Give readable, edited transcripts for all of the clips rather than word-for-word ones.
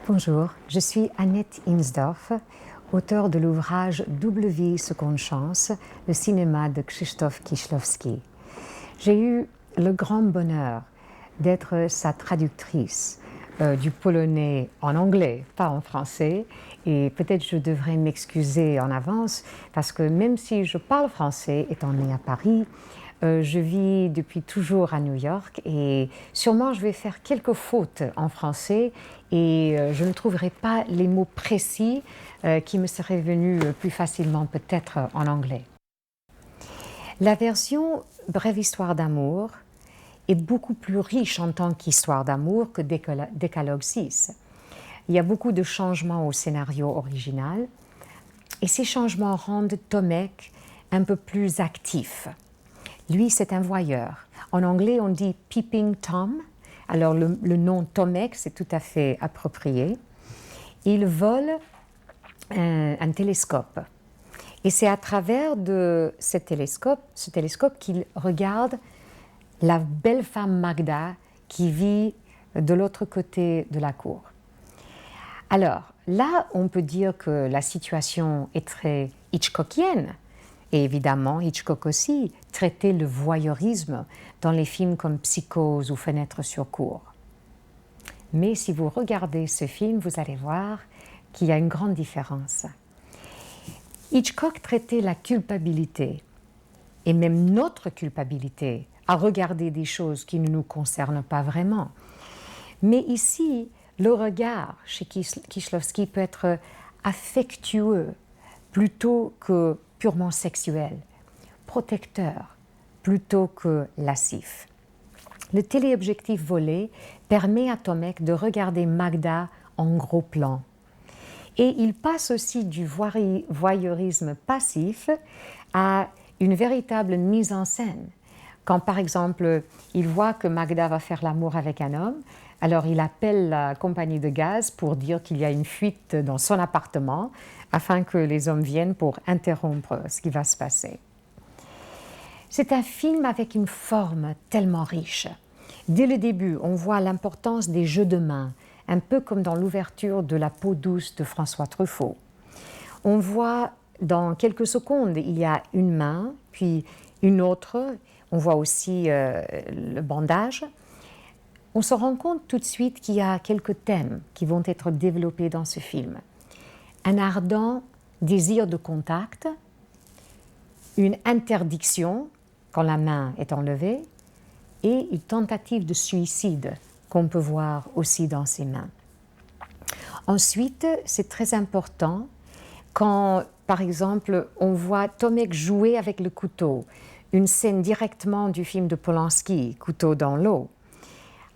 Bonjour, je suis Annette Insdorf, auteure de l'ouvrage Double vie, seconde chance, le cinéma de Krzysztof Kieślowski. J'ai eu le grand bonheur d'être sa traductrice du polonais en anglais, pas en français, et peut-être je devrais m'excuser en avance parce que même si je parle français, étant née à Paris, je vis depuis toujours à New York et sûrement je vais faire quelques fautes en français et je ne trouverai pas les mots précis qui me seraient venus plus facilement peut-être en anglais. La version Brève histoire d'amour est beaucoup plus riche en tant qu'histoire d'amour que Décalogue 6. Il y a beaucoup de changements au scénario original et ces changements rendent Tomek un peu plus actif. Lui, c'est un voyeur. En anglais, on dit Peeping Tom. Alors, le nom Tomek, c'est tout à fait approprié. Il vole un télescope. Et c'est à travers de ce télescope qu'il regarde la belle femme Magda qui vit de l'autre côté de la cour. Alors, là, on peut dire que la situation est très hitchcockienne. Et évidemment, Hitchcock aussi traitait le voyeurisme dans les films comme Psychose ou Fenêtre sur cour. Mais si vous regardez ce film, vous allez voir qu'il y a une grande différence. Hitchcock traitait la culpabilité, et même notre culpabilité, à regarder des choses qui ne nous concernent pas vraiment. Mais ici, le regard chez Kieślowski peut être affectueux plutôt que purement sexuel, protecteur plutôt que lascif. Le téléobjectif volé permet à Tomek de regarder Magda en gros plan. Et il passe aussi du voyeurisme passif à une véritable mise en scène. Quand par exemple, il voit que Magda va faire l'amour avec un homme, alors il appelle la compagnie de gaz pour dire qu'il y a une fuite dans son appartement afin que les hommes viennent pour interrompre ce qui va se passer. C'est un film avec une forme tellement riche. Dès le début, on voit l'importance des jeux de main, un peu comme dans l'ouverture de La peau douce de François Truffaut. On voit dans quelques secondes, il y a une main, puis une autre. On voit aussi le bandage. On se rend compte tout de suite qu'il y a quelques thèmes qui vont être développés dans ce film. Un ardent désir de contact, une interdiction quand la main est enlevée et une tentative de suicide qu'on peut voir aussi dans ses mains. Ensuite, c'est très important quand, par exemple, on voit Tomek jouer avec le couteau, une scène directement du film de Polanski, Couteau dans l'eau.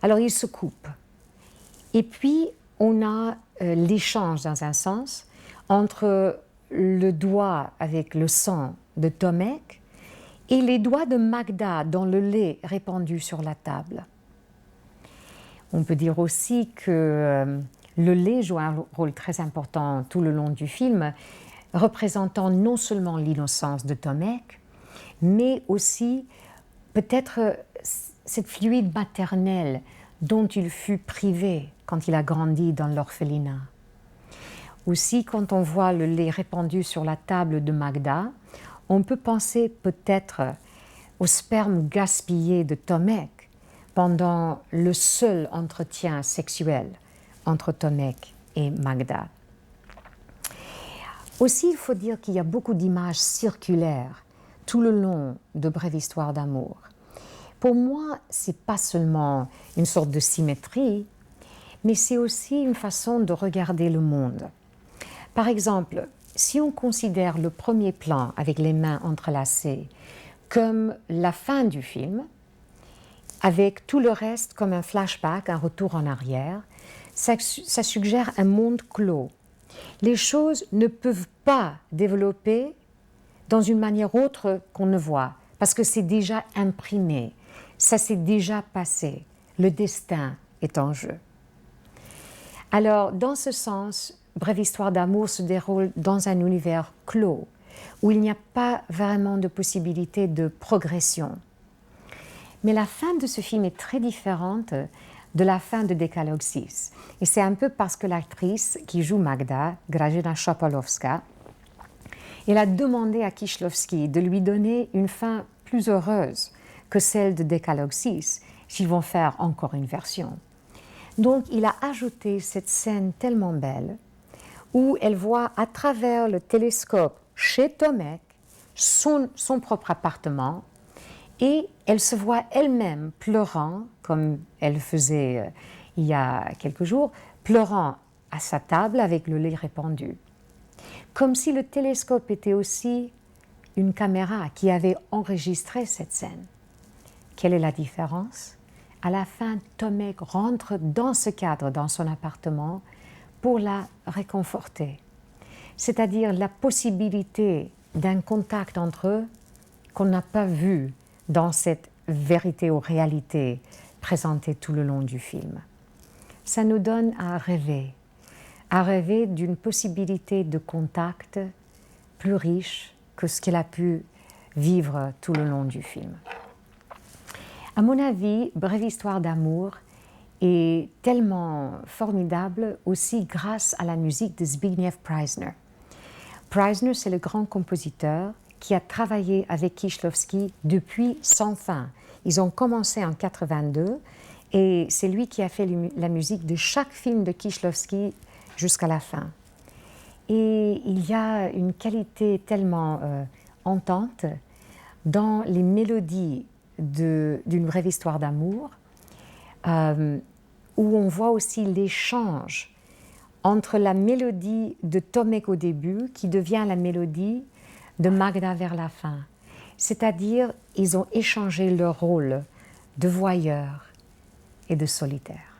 Alors il se coupe. Et puis, on a l'échange, dans un sens, entre le doigt avec le sang de Tomek et les doigts de Magda dans le lait répandu sur la table. On peut dire aussi que le lait joue un rôle très important tout le long du film, représentant non seulement l'innocence de Tomek, mais aussi peut-être cette fluide maternelle dont il fut privé quand il a grandi dans l'orphelinat. Aussi, quand on voit le lait répandu sur la table de Magda, on peut penser peut-être au sperme gaspillé de Tomek pendant le seul entretien sexuel entre Tomek et Magda. Aussi, il faut dire qu'il y a beaucoup d'images circulaires tout le long de Brève histoire d'amour. Pour moi, ce n'est pas seulement une sorte de symétrie, mais c'est aussi une façon de regarder le monde. Par exemple, si on considère le premier plan avec les mains entrelacées comme la fin du film, avec tout le reste comme un flashback, un retour en arrière, ça suggère un monde clos. Les choses ne peuvent pas développer dans une manière autre qu'on ne voit, parce que c'est déjà imprimé, ça s'est déjà passé, le destin est en jeu. Alors, dans ce sens, Brève histoire d'amour se déroule dans un univers clos, où il n'y a pas vraiment de possibilité de progression. Mais la fin de ce film est très différente de la fin de Décalogue 6. Et c'est un peu parce que l'actrice qui joue Magda, Grażyna Szapalowska, elle a demandé à Kieślowski de lui donner une fin plus heureuse que celle de Décalogue 6, s'ils vont faire encore une version. Donc il a ajouté cette scène tellement belle où elle voit à travers le télescope chez Tomek son propre appartement et elle se voit elle-même pleurant, comme elle faisait il y a quelques jours, pleurant à sa table avec le lait répandu. Comme si le télescope était aussi une caméra qui avait enregistré cette scène. Quelle est la différence? À la fin, Tomek rentre dans ce cadre, dans son appartement, pour la réconforter. C'est-à-dire la possibilité d'un contact entre eux qu'on n'a pas vu dans cette vérité ou réalité présentée tout le long du film. Ça nous donne à rêver d'une possibilité de contact plus riche que ce qu'elle a pu vivre tout le long du film. À mon avis, Brève histoire d'amour est tellement formidable aussi grâce à la musique de Zbigniew Preisner. Preisner, c'est le grand compositeur qui a travaillé avec Kieślowski depuis sans fin. Ils ont commencé en 1982 et c'est lui qui a fait la musique de chaque film de Kieślowski jusqu'à la fin. Et il y a une qualité tellement entente dans les mélodies d'une brève histoire d'amour, où on voit aussi l'échange entre la mélodie de Tomek au début, qui devient la mélodie de Magda vers la fin. C'est-à-dire, ils ont échangé leur rôle de voyeur et de solitaire.